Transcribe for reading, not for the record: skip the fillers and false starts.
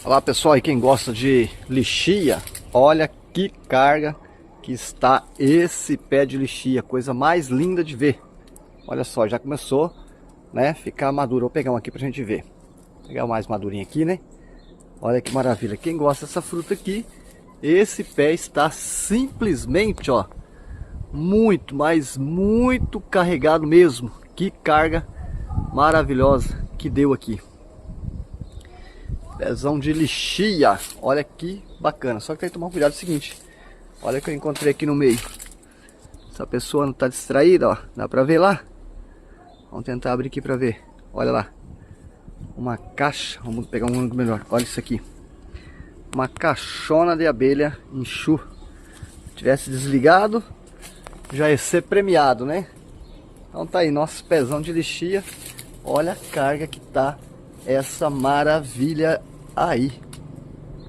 Olá pessoal, e quem gosta de lixia, olha que carga que está esse pé de lixia, coisa mais linda de ver. Olha só, já começou, né, ficar maduro. Vou pegar um aqui pra gente ver. Vou pegar mais madurinho aqui, né? Olha que maravilha. Quem gosta dessa fruta aqui, esse pé está simplesmente, ó, muito, mas muito carregado mesmo. Que carga maravilhosa que deu aqui. Pezão de lixia, olha que bacana. Só que tem que tomar cuidado, é o seguinte, olha que eu encontrei aqui no meio. Essa pessoa não tá distraída, ó, dá pra ver lá? Vamos tentar abrir aqui pra ver. Olha lá, uma caixa, vamos pegar um ângulo melhor. Olha isso aqui, uma caixona de abelha enxu. Se tivesse desligado, já ia ser premiado, né? Então tá aí, nosso pezão de lixia. Olha a carga que tá essa maravilha aí.